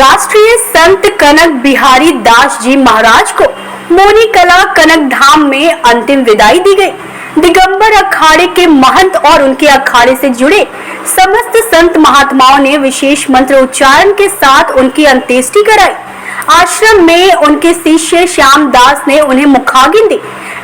राष्ट्रीय संत कनक बिहारी दास जी महाराज को मोनी कला कनक धाम में अंतिम विदाई दी गई। दिगंबर अखाड़े के महंत और उनके अखाड़े से जुड़े समस्त संत महात्माओं ने विशेष मंत्र उच्चारण के साथ उनकी अंत्येष्टि कराई। आश्रम में उनके शिष्य श्याम दास ने उन्हें मुखाग्नि दी।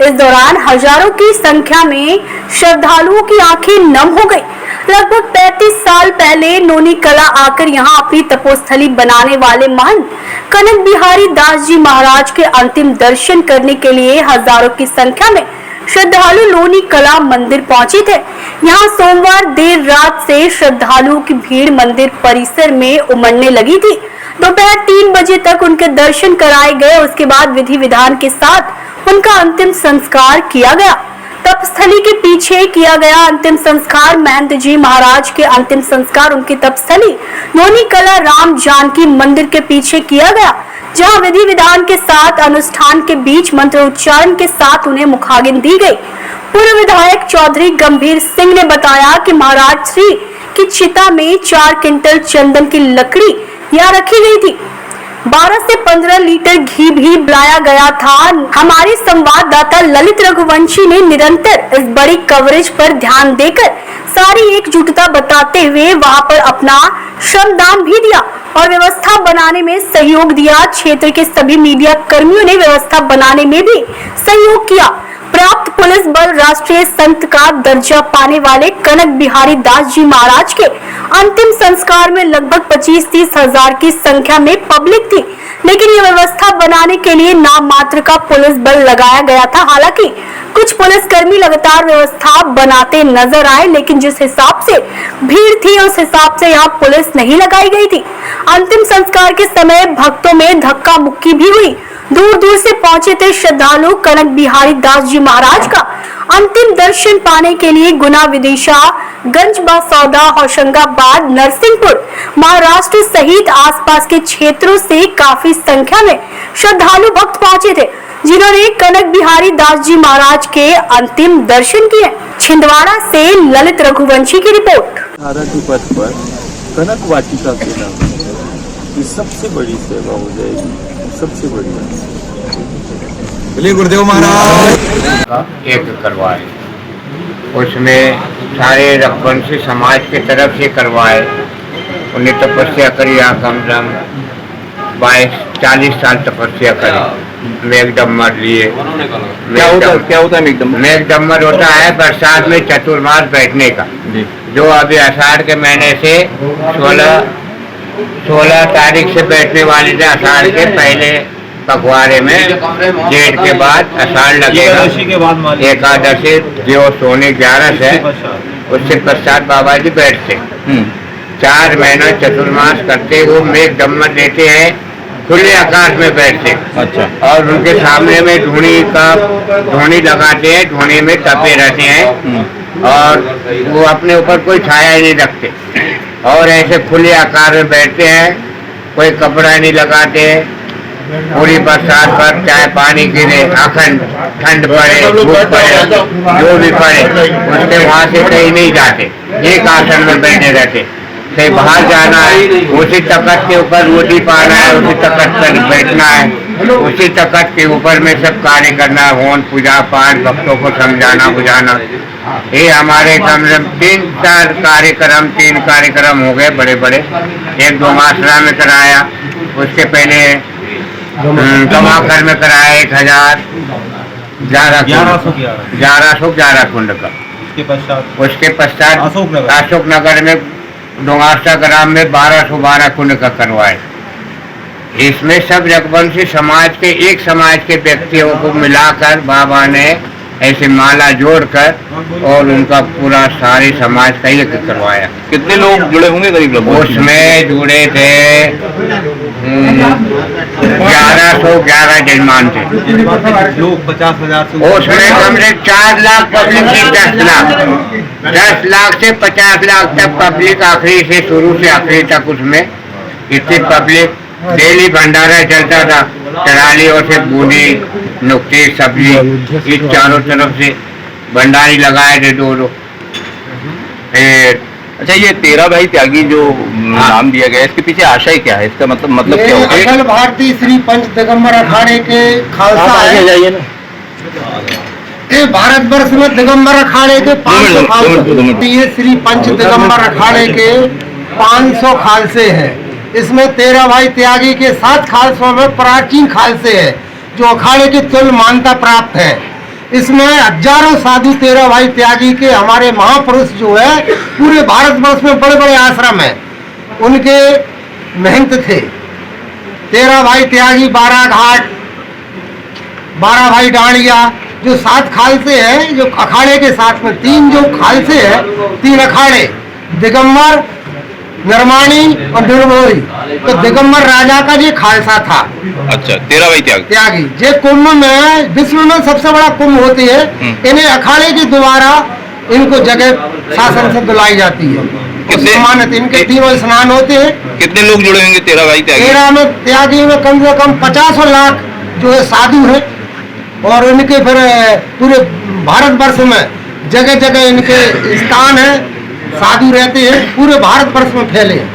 इस दौरान हजारों की संख्या में श्रद्धालुओं की आंखें नम हो गई। लगभग 35 साल पहले नोनी कला आकर यहाँ अपनी तपोस्थली बनाने वाले महंत कनक बिहारी दास जी महाराज के अंतिम दर्शन करने के लिए हजारों की संख्या में श्रद्धालु लोनी कला मंदिर पहुंचे थे। यहाँ सोमवार देर रात से श्रद्धालुओं की भीड़ मंदिर परिसर में उमड़ने लगी थी। दोपहर 3 बजे तक उनके दर्शन कराए गए। उसके बाद विधि विधान के साथ उनका अंतिम संस्कार किया गया। तपस्थली के पीछे किया गया अंतिम संस्कार महंत जी महाराज के अंतिम संस्कार उनकी तपस्थली नोनी कला राम जानकी मंदिर के पीछे किया गया, जहां विधि विधान के साथ अनुष्ठान के बीच मंत्र उच्चारण के साथ उन्हें मुखाग्नि दी गई। पूर्व विधायक चौधरी गंभीर सिंह ने बताया कि महाराज श्री की चिता में 4 क्विंटल चंदन की लकड़ी यहाँ रखी गई थी। 12 से 15 लीटर घी भी लाया गया था। हमारे संवाददाता ललित रघुवंशी ने निरंतर इस बड़ी कवरेज पर ध्यान देकर सारी एकजुटता बताते हुए वहां पर अपना श्रमदान भी दिया और व्यवस्था बनाने में सहयोग दिया। क्षेत्र के सभी मीडिया कर्मियों ने व्यवस्था बनाने में भी सहयोग किया। प्राप्त पुलिस बल राष्ट्रीय संत का दर्जा पाने वाले कनक बिहारी दास जी महाराज के अंतिम संस्कार में लगभग 25-30 हजार की संख्या में पब्लिक थी, लेकिन ये व्यवस्था बनाने के लिए नाम मात्र का पुलिस बल लगाया गया था। हालांकि कुछ पुलिसकर्मी लगातार व्यवस्था बनाते नजर आए, लेकिन जिस हिसाब से भीड़ थी उस हिसाब से यहाँ पुलिस नहीं लगाई गई थी। अंतिम संस्कार के समय भक्तों में धक्का मुक्की भी हुई। दूर दूर से पहुंचे थे श्रद्धालु कनक बिहारी दास जी महाराज का अंतिम दर्शन पाने के लिए गुना, विदिशा, गंज बासौदा, होशंगाबाद, नरसिंहपुर, महाराष्ट्र सहित आसपास के क्षेत्रों से काफी संख्या में श्रद्धालु भक्त पहुंचे थे, जिन्होंने कनक बिहारी दास जी महाराज के अंतिम दर्शन किए। छिंदवाड़ा से ललित रघुवंशी की रिपोर्ट। पथ पर कनक वाटिका के नाम की सबसे बड़ी सेवा हो जाएगी, सबसे बढ़िया। बोलिए गुरुदेव महाराज। एक करवाए, उसमें सारे रघुवंशी समाज की तरफ से करवाए। उन्हें तपस्या करी, कम से कम 22-40 साल तपस्या करी। मेघडम्बर लिए। क्या होता है मेघडम्बर? मेघडम्बर होता है बरसात में चतुर्मास बैठने का, जो अभी आषाढ़ के महीने से 16 तारीख से बैठने वाली थे। आषाढ़ के पहले पखवाड़े में, जेठ के बाद आषाढ़ लगेगा, एकादशी जो सोने 11 है, उससे पश्चात बाबा जी बैठते। 4 महीना चतुर्मास करते वो मेघडम्बर लेते हैं, खुले आकाश में बैठते। अच्छा। और उनके सामने में धूनी लगाते हैं, धूनी में तपे रहते हैं और वो अपने ऊपर कोई छाया नहीं रखते और ऐसे खुले आकार में बैठते हैं। कोई कपड़ा नहीं लगाते। पूरी बरसात पर चाहे पानी गिरे, अखंड ठंड पड़े, धूप पड़े, जो भी पड़े, उसके वहाँ से कहीं नहीं जाते। एक आसन में बैठे रहते। कहीं बाहर जाना है, उसी तख्त के ऊपर रोटी पाना है, उसी तख्त पर बैठना है, उसी तख्त के ऊपर में सब कार्य करना है, होम पूजा पाठ, भक्तों को समझाना बुझाना। ये हमारे कम से कम 3 कार्यक्रम हो गए बड़े बड़े। एक डोमासरा में कराया, उसके पहले कमाकर में कराया 1111 कुंड का। उसके पश्चात अशोक नगर में डोंगास्टा ग्राम में 1212 कुंड का करवाए। इसमें सब रघुवंशी समाज के, एक समाज के व्यक्तियों को मिलाकर बाबा ने ऐसे माला जोड़कर और उनका पूरा सारे समाज का एक करवाया। कितने लोग जुड़े होंगे करीब लोग? उसमें जुड़े थे 1111 जजमान थे। लोग 50,000 उसमें कम से 4 लाख पब्लिक थी। 10 लाख से 50 लाख तक पब्लिक, आखिरी से शुरू से आखिरी तक उसमें इतनी पब्लिक। डेली भंडारा चलता था, टरालियों से बूंदी, नुक्ती, सब्जी, इस चारों तरफ से भंडारी लगाए थे 2-2। अच्छा, ये 13 भाई त्यागी जो नाम दिया गया है, इसके पीछे आशय क्या है? इसका मतलब क्या ये होगा? अखिल भारतीय श्री पंच दिगंबर अखाड़े के खालसा है। जाइए ना। ये भारतवर्ष में दिगंबर अखाड़े के 500 खालसे, ये श्री पंच दिगंबर अखाड़े के 500 खालसे हैं। इसमें 13 भाई त्यागी के 7 खालसों में प्राचीन खालसे हैं जो अखाड़े की तुल्य मान्यता प्राप्त है। इसमें हजारों साधु 13 भाई त्यागी के हमारे महापुरुष जो है पूरे भारतवर्ष में बड़े बड़े आश्रम हैं, उनके महंत थे। 13 भाई त्यागी 12 घाट, 12 भाई डांडिया, जो 7 खालसे हैं जो अखाड़े के साथ में 3 जो खालसे हैं, 3 अखाड़े दिगंबर, निर्माणी और निर्मोही। तो दिगंबर राजा का ये खालसा था। अच्छा, 13 भाई त्यागी जे कुंभ में, विश्व में सबसे बड़ा कुंभ होती है, इन्हें अखाड़े के द्वारा इनको जगह शासन से बुलाई जाती है। सम्मानित इनके तीनों स्नान होते हैं। कितने लोग जुड़े होंगे 13 भाई त्यागी? 13 में त्यागी में कम से कम 50 लाख जो है साधु हैं और इनके फिर पूरे भारतवर्ष में जगह जगह इनके स्थान है, साधु रहते हैं, पूरे भारतवर्ष में फैले हैं।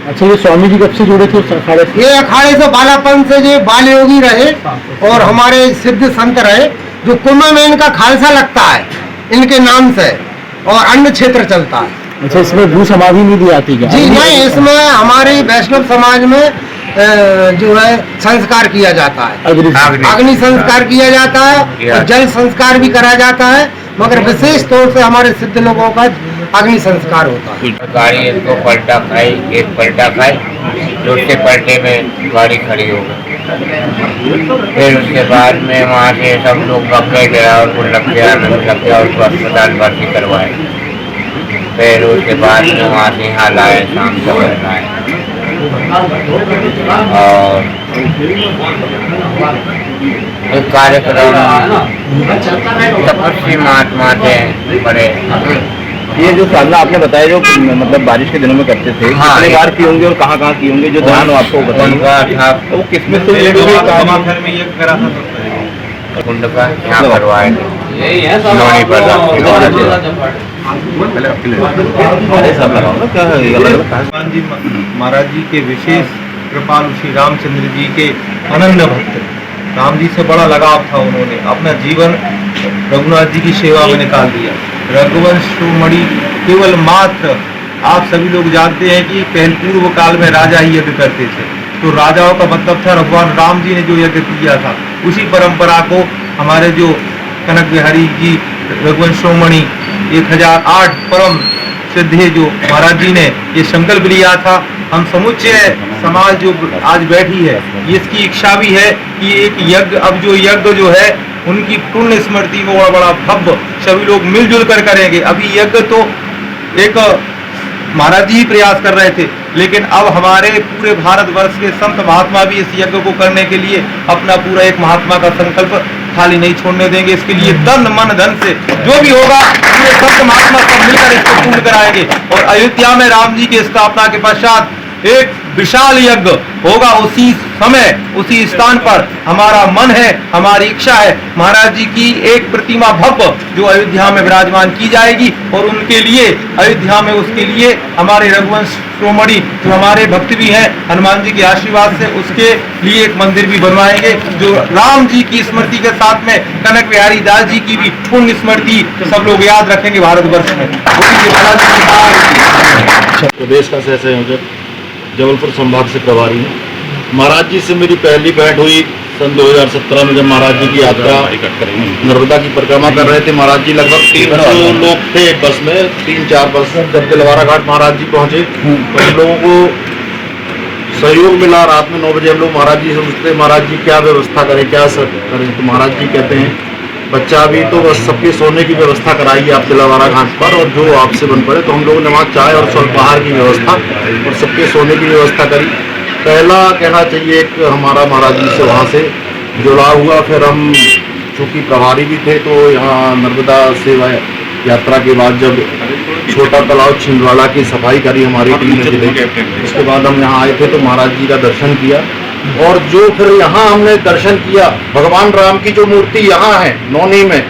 अच्छा, ये स्वामी जी कब से जुड़े थे उस अखाड़े से? ये अखाड़े से बालापन से ये बाल योगी रहे और हमारे सिद्ध संत रहे, जो कुंभ में इनका खालसा लगता है इनके नाम से और अन्य क्षेत्र चलता है। अच्छा, इसमें भू समाधि नहीं दी जाती क्या? जी नहीं, इसमें हमारे वैष्णव समाज में जो है संस्कार किया जाता है, अग्नि संस्कार किया जाता है और जल संस्कार भी करा जाता है, मगर विशेष तौर से हमारे सिद्ध लोगों का अग्नि संस्कार होता है। गाड़ी इसको पलटा खाई, एक पलटा खाई, दूसरे पलटे में गाड़ी खड़ी हो गई। फिर उसके बाद में वहाँ से सब लोग पकड़े गया और वो लग गया उसको अस्पताल भर्ती करवाए। फिर उसके बाद में वहाँ से यहाँ लाए, शाम को लाए और एक कार्यक्रम तपस्वी महात्मा थे बड़े। ये जो साधना आपने बताया जो मतलब बारिश के दिनों में करते थे, हाँ, कितने बार किए होंगे और कहाँ कहाँ किए होंगे, जो ध्यान हो आपको बताइएगा। तो वो किसमें से घर में ये करा था कुंड का यहाँ करवाए नौनी पर हनुमान जी महाराज जी के विशेष कृपालु श्री रामचंद्र जी के अनन्य भक्त, राम जी से बड़ा लगाव था। उन्होंने अपना जीवन रघुनाथ जी की सेवा में निकाल दिया। रघुवंश शिरोमणि केवल मात्र, आप सभी लोग जानते हैं कि पहले पूर्व काल में राजा ही यज्ञ करते थे, तो राजाओं का मतलब था भगवान राम जी ने जो यज्ञ किया था उसी परंपरा को हमारे जो कनक बिहारी जी रघुवंश शिरोमणि 1008 परम सिद्धे जो महाराज जी ने ये संकल्प लिया था। हम समुच्चय समाज जो आज बैठी है, ये इसकी इच्छा भी है कि एक यज्ञ, अब जो यज्ञ जो है उनकी पुण्य स्मृति में बड़ा भव्य सभी लोग मिलजुल कर करेंगे। अभी यज्ञ तो एक महाराज जी ही प्रयास कर रहे थे, लेकिन अब हमारे पूरे भारतवर्ष के संत महात्मा भी इस यज्ञ को करने के लिए अपना पूरा एक महात्मा का संकल्प खाली नहीं छोड़ने देंगे। इसके लिए तन मन धन से जो भी होगा पूरे संत महात्मा सब मिलकर इसको पूर्ण कराएंगे। और अयोध्या में राम जी की स्थापना के पश्चात एक विशाल यज्ञ होगा। उसी समय उसी स्थान पर हमारा मन है, हमारी इच्छा है, महाराज जी की एक प्रतिमा भव्य जो अयोध्या में विराजमान की जाएगी और उनके लिए अयोध्या में उसके लिए हमारे रघुवंश शिरोमणि जो हमारे भक्त भी हैं हनुमान जी के आशीर्वाद से, उसके लिए एक मंदिर भी बनवाएंगे जो राम जी की स्मृति के साथ में कनक बिहारी दास जी की भी पुण्य स्मृति सब लोग याद रखेंगे भारतवर्ष में। प्रदेश का सह संयोजक जबलपुर संभाग से प्रभारी हूँ। महाराज जी से मेरी पहली भेंट हुई सन 2017 में, जब महाराज जी की यात्रा नर्मदा की परिक्रमा कर रहे थे। महाराज जी लगभग 300 लोग थे एक बस में, 3-4 बस में। जब दिलवारा घाट महाराज जी पहुंचे तो हम लोगों को सहयोग मिला। रात में 9 बजे हम लोग महाराज जी से पूछते महाराज जी क्या व्यवस्था करें, क्या करें, तो महाराज जी कहते हैं बच्चा अभी तो बस सबके सोने की व्यवस्था कराइए आप दिलवारा घाट पर, और जो आपसे बन पड़े। तो हम लोगों ने वहाँ चाय और स्वल्पाहार की व्यवस्था और सबके सोने की व्यवस्था करी। पहला कहना चाहिए एक हमारा महाराज जी से वहाँ से जुड़ाव हुआ। फिर हम चूँकि प्रभारी भी थे तो यहाँ नर्मदा सेवा यात्रा के बाद जब छोटा तालाब छिंदवाड़ा की सफाई करी हमारी टीम ने जिले के, उसके बाद हम यहाँ आए थे तो महाराज जी का दर्शन किया। और जो फिर यहाँ हमने दर्शन किया, भगवान राम की जो मूर्ति यहाँ है नौनी में,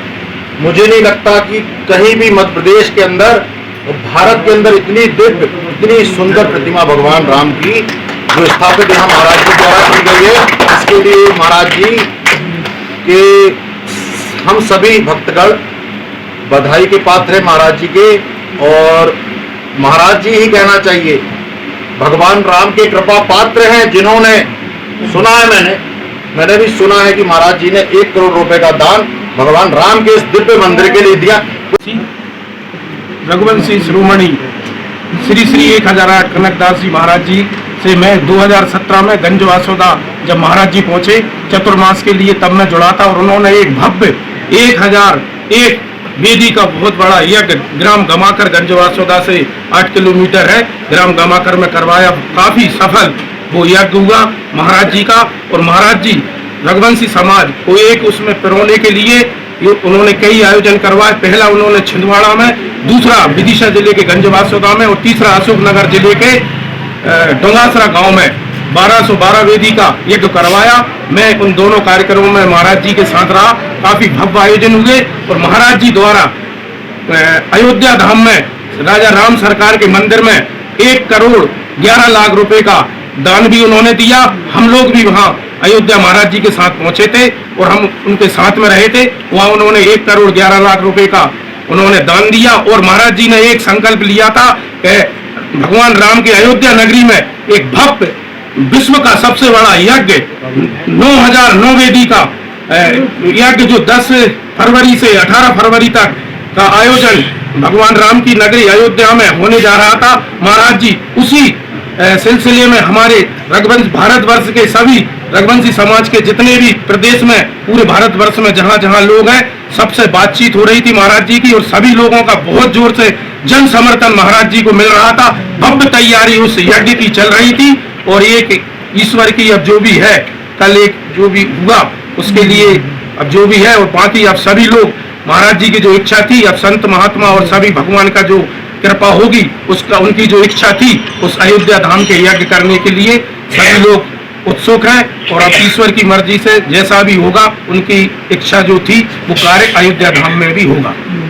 मुझे नहीं लगता कि कहीं भी मध्य प्रदेश के अंदर और भारत के अंदर इतनी दिव्य, इतनी सुंदर प्रतिमा भगवान राम की जो स्थापित यहाँ महाराज जी द्वारा की गई है, इसके लिए महाराज जी के हम सभी भक्तगण बधाई के पात्र हैं महाराज जी के। और महाराज जी ही कहना चाहिए, भगवान राम के कृपा पात्र हैं, जिन्होंने सुना है, मैंने भी सुना है कि महाराज जी ने 1 करोड़ रुपए का दान भगवान राम के इस दिव्य मंदिर के लिए दिया। रघुवंशी शिरोमणि श्री श्री 1008 कनकदास जी महाराज जी से मैं 2017 में गंजवासोदा जब महाराज जी पहुंचे चतुर्मास के लिए, तब मैं जुड़ा था और उन्होंने एक भव्य 1001 वेदी का बहुत बड़ा यज्ञ ग्राम गमाकर गंजवासोदा से 8 किलोमीटर है, ग्राम गमाकर में करवाया। काफी सफल वो यज्ञ हुआ महाराज जी का। और महाराज जी रघुवंशी समाज को एक उसमें पिरोने के लिए उन्होंने कई आयोजन करवाए। पहला उन्होंने छिंदवाड़ा में, दूसरा विदिशा जिले के गंजवासोदा में और तीसरा अशोकनगर जिले के डोंगासरा गांव में 1212 वेदी का यज्ञ करवाया। मैं उन दोनों कार्यक्रमों में महाराज जी के साथ रहा। काफी भव्य आयोजन हुए और महाराज जी द्वारा अयोध्या धाम में राजा राम सरकार के मंदिर में 1 करोड़ 11 लाख रुपए का दान भी उन्होंने दिया। हम लोग भी वहाँ अयोध्या महाराज जी के साथ पहुंचे थे और हम उनके साथ में रहे थे। वहाँ उन्होंने 1 करोड़ 11 लाख रुपए का उन्होंने दान दिया और महाराज जी ने एक संकल्प लिया था कि भगवान राम के अयोध्या नगरी में एक भव्य विश्व का सबसे बड़ा यज्ञ 9009 वेदी का यज्ञ जो 10 फरवरी से 18 फरवरी तक का आयोजन भगवान राम की नगरी अयोध्या में होने जा रहा था। महाराज जी उसी सिलसिले में हमारे रघुवंश भारतवर्ष के सभी रघुवंशी समाज के जितने भी प्रदेश में, पूरे भारतवर्ष में जहाँ जहाँ लोग हैं, सबसे बातचीत हो रही थी महाराज जी की और सभी लोगों का बहुत जोर से जन समर्थन महाराज जी को मिल रहा था। भव्य तैयारी उस यज्ञ की चल रही थी और एक ईश्वर की अब जो भी है, कल एक जो भी हुआ उसके लिए अब जो भी है, और बाकी अब सभी लोग महाराज जी की जो इच्छा थी, अब संत महात्मा और सभी भगवान का जो कृपा होगी उसका, उनकी जो इच्छा थी उस अयोध्या धाम के यज्ञ करने के लिए सभी लोग उत्सुक हैं। और अब ईश्वर की मर्जी से जैसा भी होगा, उनकी इच्छा जो थी वो कार्य अयोध्या धाम में भी होगा।